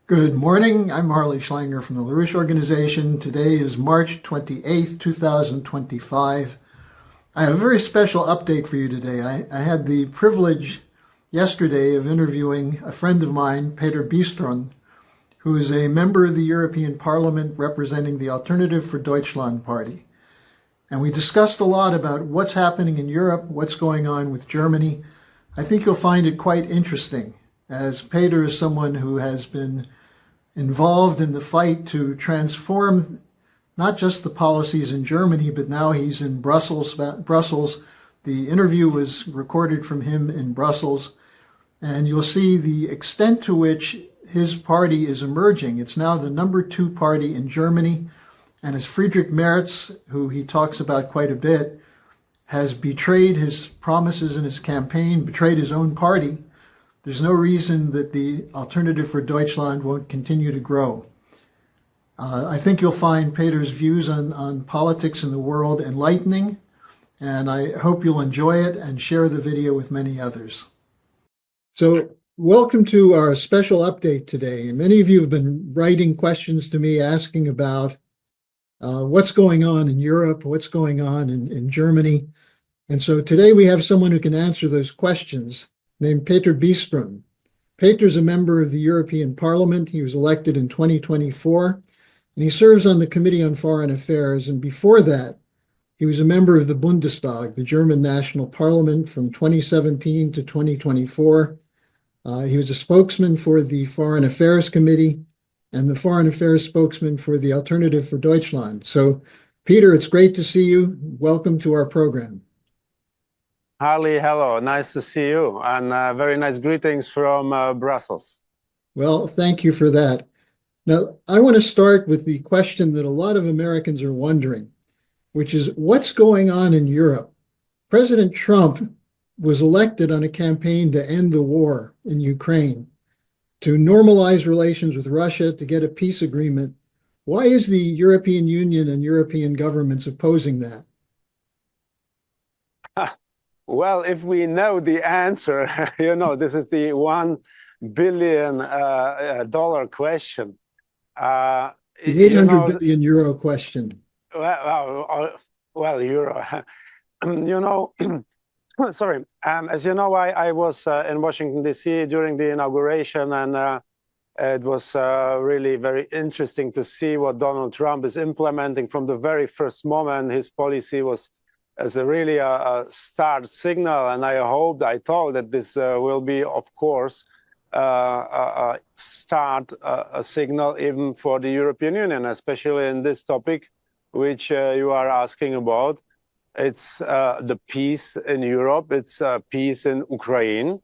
Good morning. I'm Harley Schlanger from the LaRouche Organization. Today is March 28th, 2025. I have a very special update for you today. I had the privilege yesterday of interviewing a friend of mine, Petr Bystron, who is a member of the European Parliament representing the Alternativ for Deutschland Party. And we discussed a lot about what's happening in Europe, what's going on with Germany. I think you'll find it quite interesting, as Petr is someone who has been involved in the fight to transform not just the policies in Germany, but now he's in Brussels. The interview was recorded from him in Brussels, and you'll see the extent to which his party is emerging. It's now the #2 party in Germany, and as Friedrich Merz, who he talks about quite a bit, has betrayed his promises in his campaign, betrayed his own party, there's no reason that the Alternativ for Deutschland won't continue to grow. I think you'll find Petr's views on politics in the world enlightening, and I hope you'll enjoy it and share the video with many others. So, welcome to our special update today. And many of you have been writing questions to me asking about what's going on in Europe, what's going on in Germany. And so today we have someone who can answer those questions, named Petr Bystron. Petr's a member of the European Parliament. He was elected in 2024, and he serves on the Committee on Foreign Affairs. And before that, he was a member of the Bundestag, the German National Parliament, from 2017 to 2024. He was a spokesman for the Foreign Affairs Committee and the Foreign Affairs spokesman for the Alternativ for Deutschland. So, Petr, it's great to see you. Welcome to our program. Harley, hello. Nice to see you, and very nice greetings from Brussels. Well, thank you for that. Now, I want to start with the question that a lot of Americans are wondering, which is what's going on in Europe? President Trump was elected on a campaign to end the war in Ukraine, to normalize relations with Russia, to get a peace agreement. Why is the European Union and European governments opposing that? Well, if we know the answer, this is the $1 billion question. The 800 billion euro question. Well, euro. Sorry. As you know, I was in Washington, D.C. during the inauguration, and it was really very interesting to see what Donald Trump is implementing from the very first moment. His policy was as a start signal, and I thought that this will be, of course, a signal even for the European Union, especially in this topic, which you are asking about. It's the peace in Europe, it's peace in Ukraine.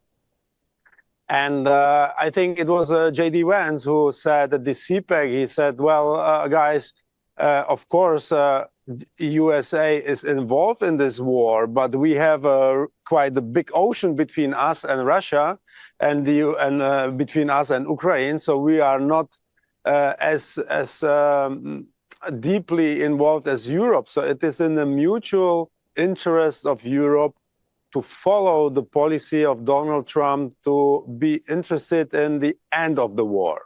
And I think it was J.D. Vance who said at the CPEC, he said, well, guys, of course, USA is involved in this war, but we have quite a big ocean between us and Russia, and between us and Ukraine. So we are not as deeply involved as Europe. So it is in the mutual interest of Europe to follow the policy of Donald Trump, to be interested in the end of the war.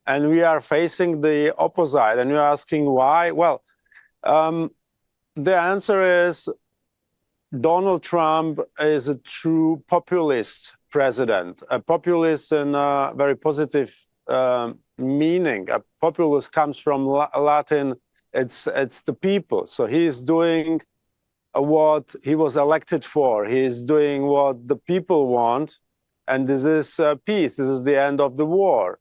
And we are facing the opposite, and you're asking why? Well, the answer is Donald Trump is a true populist president, a populist in a very positive meaning. A populist comes from Latin, it's the people. So he is doing what he was elected for. He is doing what the people want, and this is peace. This is the end of the war.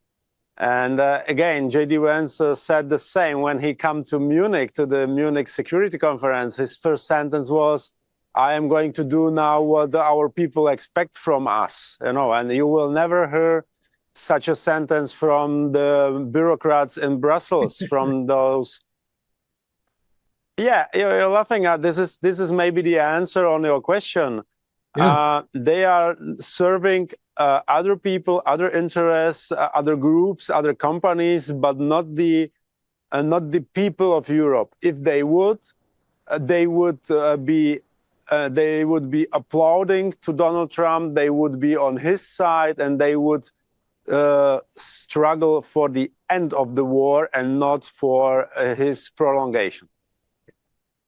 And again, J.D. Vance said the same when he came to Munich, to the Munich Security Conference. His first sentence was, I am going to do now what our people expect from us. And you will never hear such a sentence from the bureaucrats in Brussels, from those. Yeah, you're laughing at this. Is maybe the answer on your question. Yeah. They are serving other people, other interests, other groups, other companies, but not the people of Europe. If they would, they would be applauding to Donald Trump. They would be on his side, and they would struggle for the end of the war and not for his prolongation.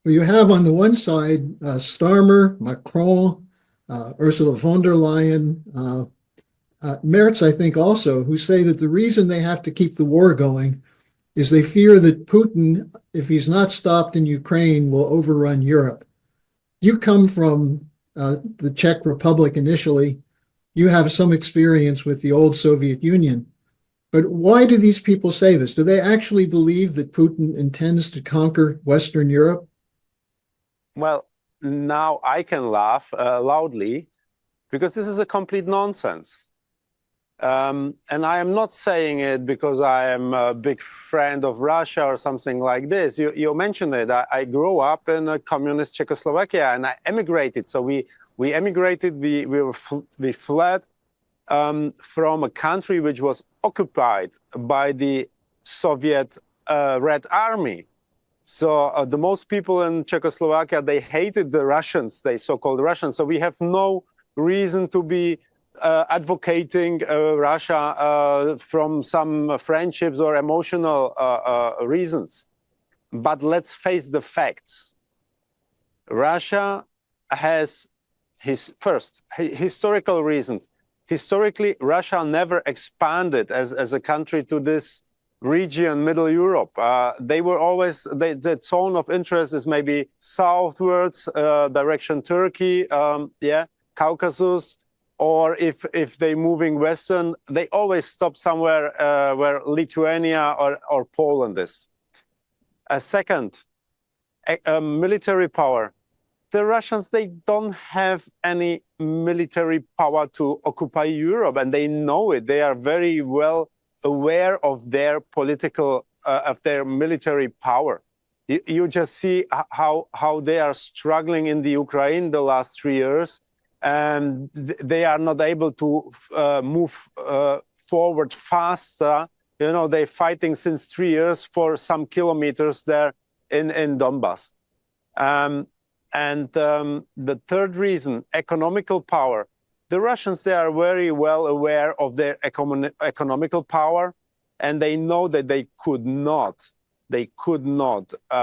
Well, you have on the one side Starmer, Macron, Ursula von der Leyen, Merz, I think also, who say that the reason they have to keep the war going is they fear that Putin, if he's not stopped in Ukraine, will overrun Europe. You come from the Czech Republic initially. You have some experience with the old Soviet Union. But why do these people say this? Do they actually believe that Putin intends to conquer Western Europe? Well, now I can laugh loudly because this is a complete nonsense. And I am not saying it because I am a big friend of Russia or something like this. You mentioned it. I grew up in a communist Czechoslovakia and I emigrated. So we emigrated, we fled from a country which was occupied by the Soviet Red Army. So the most people in Czechoslovakia, they hated the Russians, the so-called Russians. So we have no reason to be advocating Russia from some friendships or emotional reasons. But let's face the facts. Russia has historical reasons. Historically, Russia never expanded as a country to this region, Middle Europe. They were always, the zone of interest is maybe southwards, direction Turkey, Caucasus, or if they're moving western, they always stop somewhere where Lithuania or Poland is. Second, military power. The Russians, they don't have any military power to occupy Europe, and they know it. They are very well aware of their political, of their military power. You just see how they are struggling in the Ukraine the last 3 years, and they are not able to move forward faster. You know, they're fighting since 3 years for some kilometers there in Donbass. And the third reason, economical power. The Russians, they are very well aware of their economical power, and they know that they could not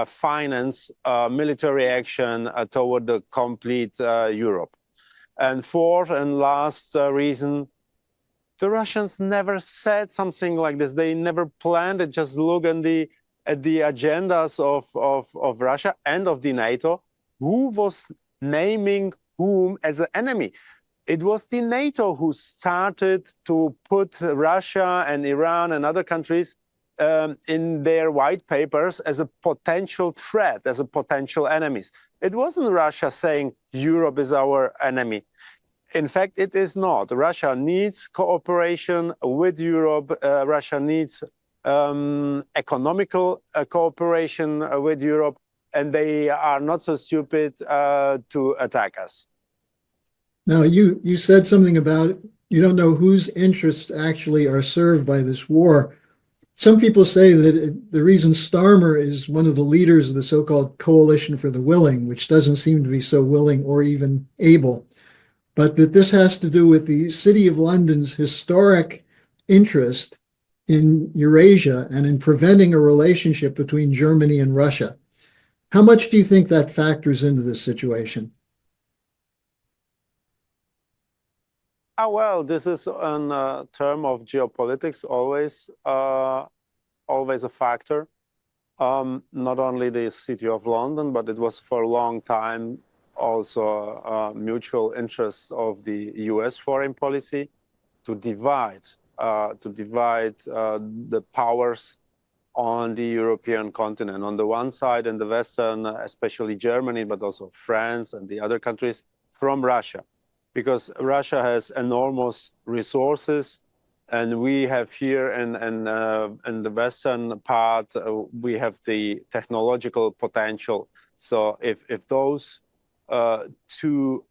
finance military action toward the complete Europe. And fourth and last reason, the Russians never said something like this. They never planned it. Just look at the agendas of Russia and of the NATO. Who was naming whom as an enemy? It was the NATO who started to put Russia and Iran and other countries in their white papers as a potential threat, as a potential enemies. It wasn't Russia saying Europe is our enemy. In fact, it is not. Russia needs cooperation with Europe. Russia needs economical cooperation with Europe, and they are not so stupid to attack us. Now, you said something about you don't know whose interests actually are served by this war. Some people say that the reason Starmer is one of the leaders of the so-called Coalition for the Willing, which doesn't seem to be so willing or even able, but that this has to do with the City of London's historic interest in Eurasia and in preventing a relationship between Germany and Russia. How much do you think that factors into this situation? Well, this is a term of geopolitics, always a factor. Not only the City of London, but it was for a long time also a mutual interest of the US foreign policy to divide the powers on the European continent. On the one side, in the Western, especially Germany, but also France and the other countries, from Russia. Because Russia has enormous resources, and we have here in the Western part, we have the technological potential. So if those two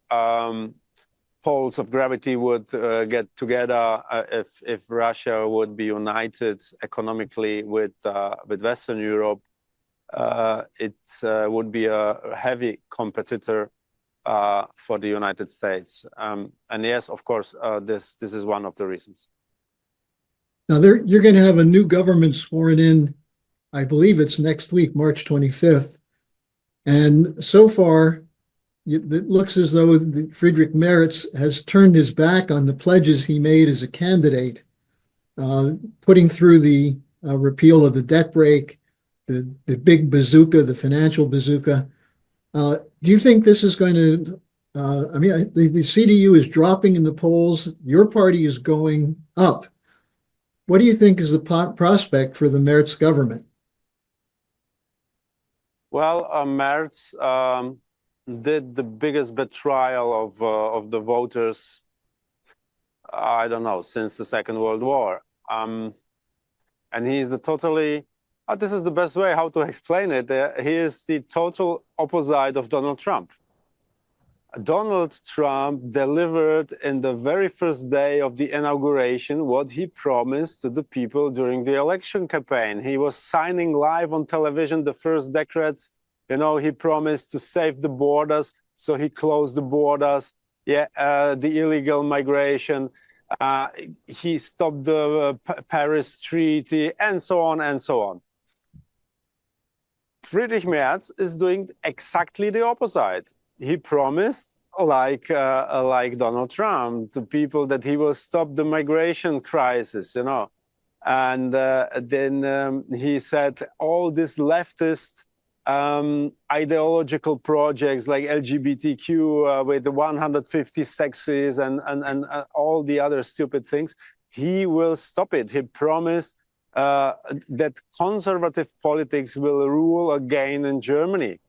poles of gravity would get together, if Russia would be united economically with Western Europe, it would be a heavy competitor for the United States. And yes, of course, this is one of the reasons. Now, you're going to have a new government sworn in, I believe it's next week, March 25th. And so far, it looks as though Friedrich Merz has turned his back on the pledges he made as a candidate, putting through the repeal of the debt brake, the big bazooka, the financial bazooka. Do you think this is going to, I mean, the CDU is dropping in the polls. Your party is going up. What do you think is the prospect for the Merz government? Well, Merz did the biggest betrayal of the voters, I don't know, since the Second World War. And he's the totally, this is the best way how to explain it. He is the total opposite of Donald Trump. Donald Trump delivered in the very first day of the inauguration what he promised to the people during the election campaign. He was signing live on television the first decrets. You know, he promised to save the borders, so he closed the borders. Yeah, the illegal migration. He stopped the Paris Treaty, and so on and so on. Friedrich Merz is doing exactly the opposite. He promised, like Donald Trump, to people that he will stop the migration crisis, you know. And then he said all these leftist ideological projects like LGBTQ with the 150 sexes and all the other stupid things, he will stop it. He promised that conservative politics will rule again in Germany.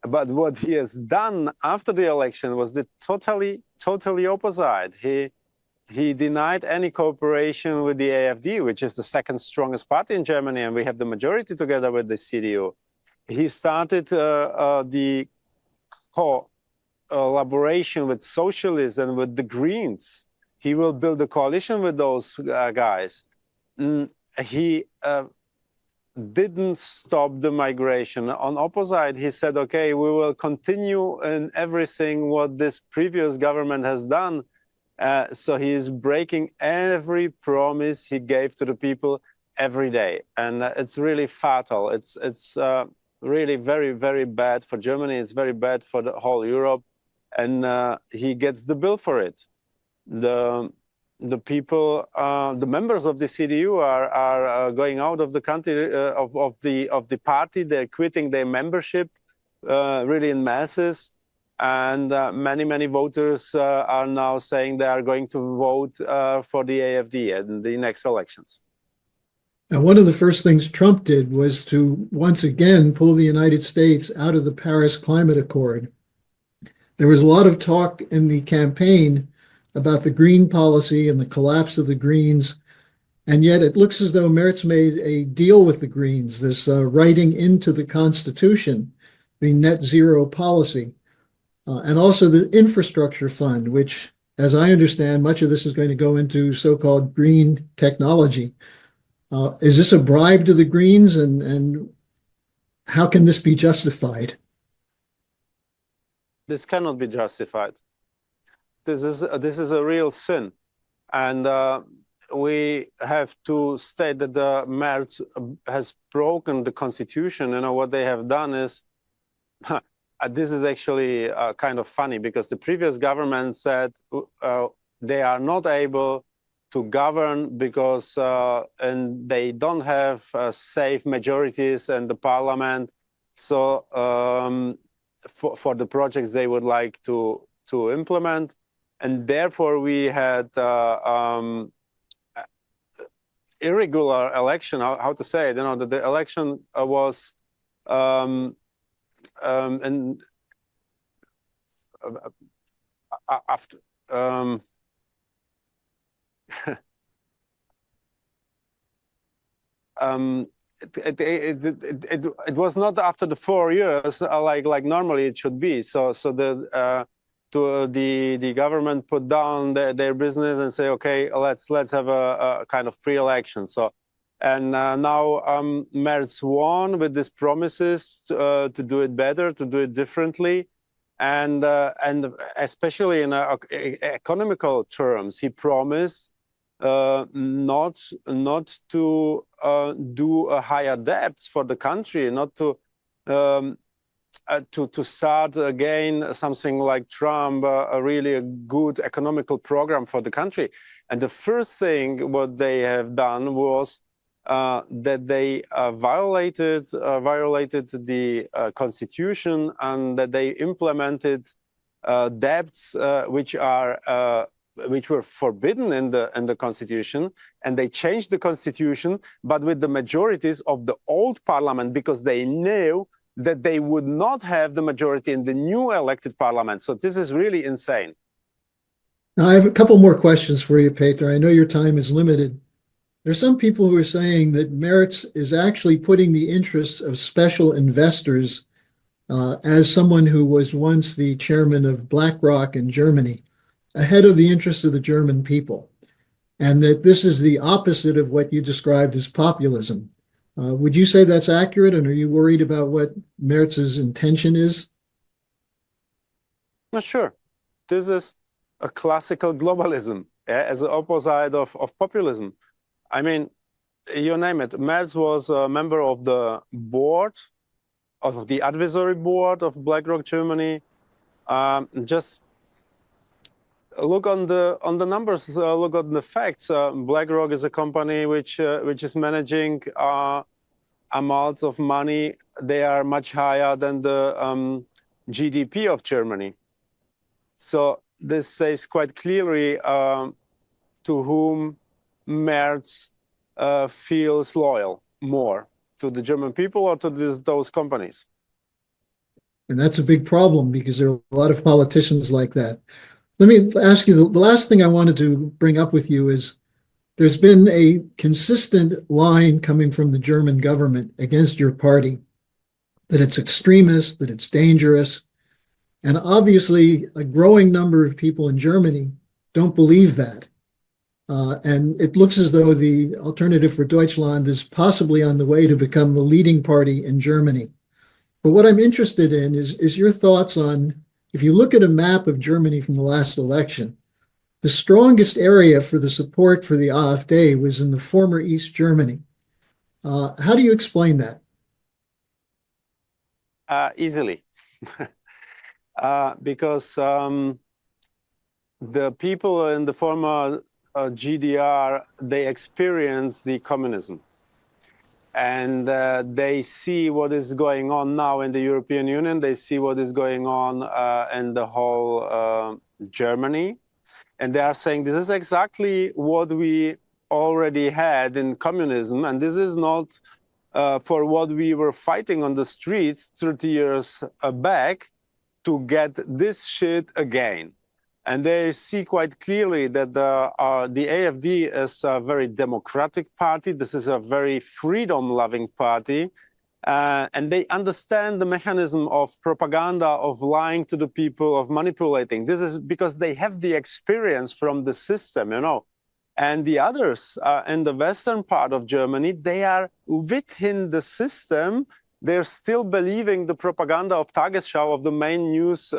But what he has done after the election was the totally opposite. He denied any cooperation with the AfD, which is the second strongest party in Germany, and we have the majority together with the CDU. He started the collaboration with socialists and with the Greens. He will build a coalition with those guys. He didn't stop the migration. On opposite, he said, okay, we will continue in everything what this previous government has done. So he is breaking every promise he gave to the people every day. And it's really fatal. It's really very, very bad for Germany. It's very bad for the whole Europe. And he gets the bill for it. The people, the members of the CDU are going out of the country, of the party. They're quitting their membership, really in masses, and many voters are now saying they are going to vote for the AfD in the next elections. Now, one of the first things Trump did was to once again pull the United States out of the Paris Climate Accord. There was a lot of talk in the campaign about the green policy and the collapse of the Greens. And yet it looks as though Merz made a deal with the Greens, this writing into the Constitution, the net zero policy, and also the infrastructure fund, which, as I understand, much of this is going to go into so-called green technology. Is this a bribe to the Greens, and how can this be justified? This cannot be justified. This is a real sin, and we have to state that the Merz has broken the constitution. You know what they have done is, this is actually kind of funny, because the previous government said they are not able to govern because and they don't have safe majorities in the parliament. So for the projects they would like to implement. And therefore, we had irregular election. How to say it? You know, the election was and after it was not after the 4 years like normally it should be. So the government put down their business and say, okay, let's have a kind of pre-election. So, and now Merz won with these promises to do it better, to do it differently, and especially in economical terms, he promised not to do a higher debts for the country, not to start again something like Trump, a really good economical program for the country. And the first thing what they have done was that they violated the constitution, and that they implemented debts which were forbidden in the constitution, and they changed the constitution, but with the majorities of the old parliament, because they knew that they would not have the majority in the new elected parliament. So this is really insane. Now, I have a couple more questions for you, Petr. I know your time is limited. There's some people who are saying that Merz is actually putting the interests of special investors, as someone who was once the chairman of BlackRock in Germany, ahead of the interests of the German people, and that this is the opposite of what you described as populism. Would you say that's accurate, and are you worried about what Merz's intention is? Not sure. This is a classical globalism, as the opposite of populism. I mean, you name it. Merz was a member of the board, of the advisory board of BlackRock Germany. Just look on the numbers, look at the facts. BlackRock is a company which is managing amounts of money. They are much higher than the GDP of Germany. So this says quite clearly to whom Merz feels loyal more, to the German people or to those companies. And that's a big problem, because there are a lot of politicians like that. Let me ask you, the last thing I wanted to bring up with you is there's been a consistent line coming from the German government against your party, that it's extremist, that it's dangerous. And obviously, a growing number of people in Germany don't believe that. And it looks as though the Alternative for Deutschland is possibly on the way to become the leading party in Germany. But what I'm interested in is your thoughts on, if you look at a map of Germany from the last election, the strongest area for the support for the AfD was in the former East Germany. How do you explain that? Easily. Because the people in the former GDR, they experience the communism. And they see what is going on now in the European Union. They see what is going on in the whole Germany. And they are saying, this is exactly what we already had in communism. And this is not for what we were fighting on the streets 30 years back, to get this shit again. And they see quite clearly that the AfD is a very democratic party. This is a very freedom-loving party. And they understand the mechanism of propaganda, of lying to the people, of manipulating. This is because they have the experience from the system, you know. And the others in the western part of Germany, they are within the system. They're still believing the propaganda of Tagesschau, of the main news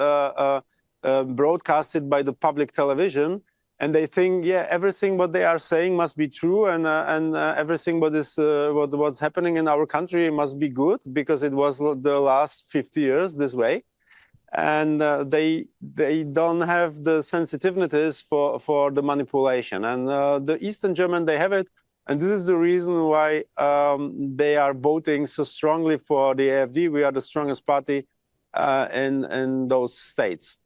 broadcasted by the public television, and they think, yeah, everything what they are saying must be true, and everything what's happening in our country must be good, because it was the last 50 years this way, and they don't have the sensitivities for the manipulation. And the Eastern German, they have it. And this is the reason why they are voting so strongly for the AfD. We are the strongest party in those states.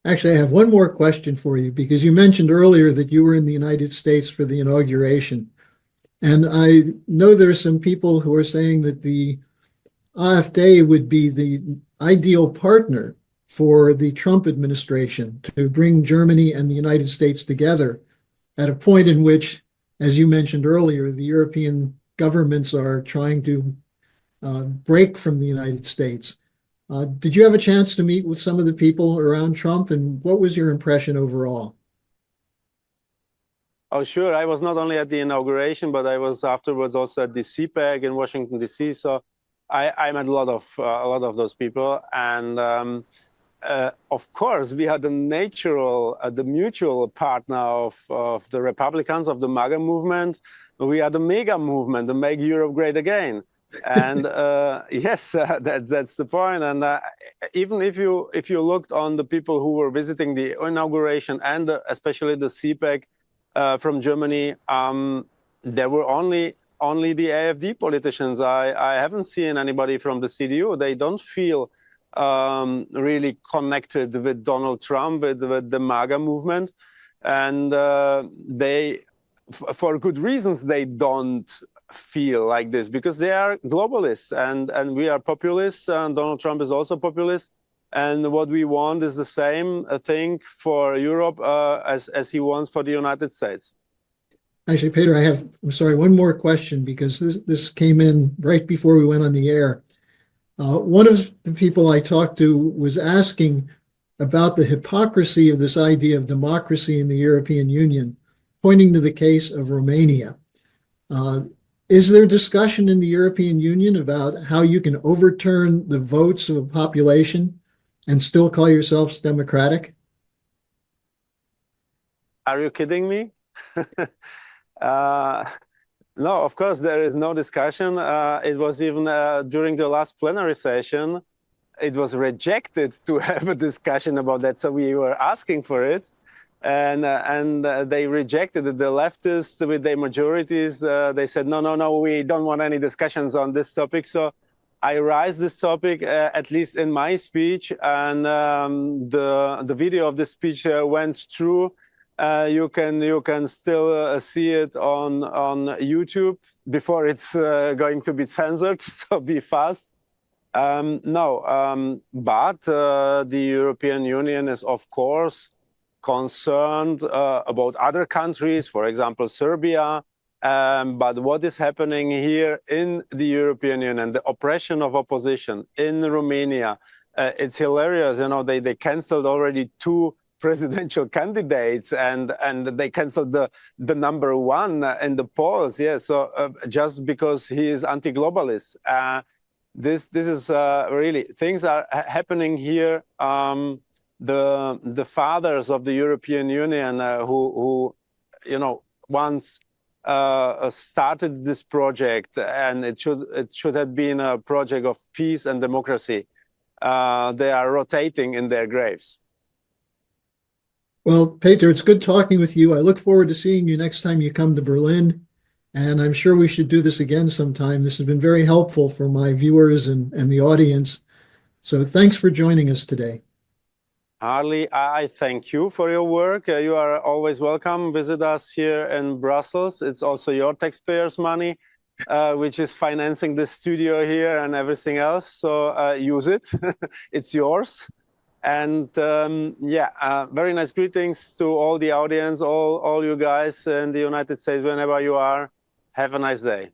Actually, I have one more question for you, because you mentioned earlier that you were in the United States for the inauguration. And I know there's some people who are saying that the AfD would be the ideal partner for the Trump administration to bring Germany and the United States together at a point in which, as you mentioned earlier, the European governments are trying to break from the United States. Did you have a chance to meet with some of the people around Trump, and what was your impression overall? Oh, sure. I was not only at the inauguration, but I was afterwards also at the CPAC in Washington, D.C. So I met a lot of those people, and of course, we are the mutual partner of the Republicans, of the MAGA movement. We are the mega movement, the Make Europe Great Again. And yes, that's the point. And even if you looked on the people who were visiting the inauguration and especially the CPAC from Germany, there were only the AfD politicians. I haven't seen anybody from the CDU. They don't feel really connected with Donald Trump, with the MAGA movement. And they, for good reasons, they don't feel like this, because they are globalists and we are populists, and Donald Trump is also populist. And what we want is the same thing for Europe as he wants for the United States. Actually, Peter, I'm sorry, one more question, because this came in right before we went on the air. One of the people I talked to was asking about the hypocrisy of this idea of democracy in the European Union, pointing to the case of Romania. Is there discussion in the European Union about how you can overturn the votes of a population and still call yourselves democratic? Are you kidding me? No, of course, there is no discussion. It was even during the last plenary session, it was rejected to have a discussion about that. So we were asking for it. And they rejected it. The leftists with their majorities, they said, no, we don't want any discussions on this topic. So I raised this topic, at least in my speech, and the video of the speech went through. You can still see it on YouTube before it's going to be censored, so be fast. But the European Union is, of course, concerned about other countries, for example, Serbia. But what is happening here in the European Union, the oppression of opposition in Romania, it's hilarious. You know, they canceled already 2 presidential candidates, and they canceled the number 1 in the polls. Yeah, so just because he is anti-globalist. This is really, things are happening here. The fathers of the European Union who once started this project, and it should have been a project of peace and democracy, they are rotating in their graves. Well, Petr, it's good talking with you. I look forward to seeing you next time you come to Berlin, and I'm sure we should do this again sometime. This has been very helpful for my viewers and the audience. So thanks for joining us today. Harley, I thank you for your work. You are always welcome. Visit us here in Brussels. It's also your taxpayers' money, which is financing the studio here and everything else. So use it. It's yours. And very nice greetings to all the audience, all you guys in the United States, whenever you are. Have a nice day.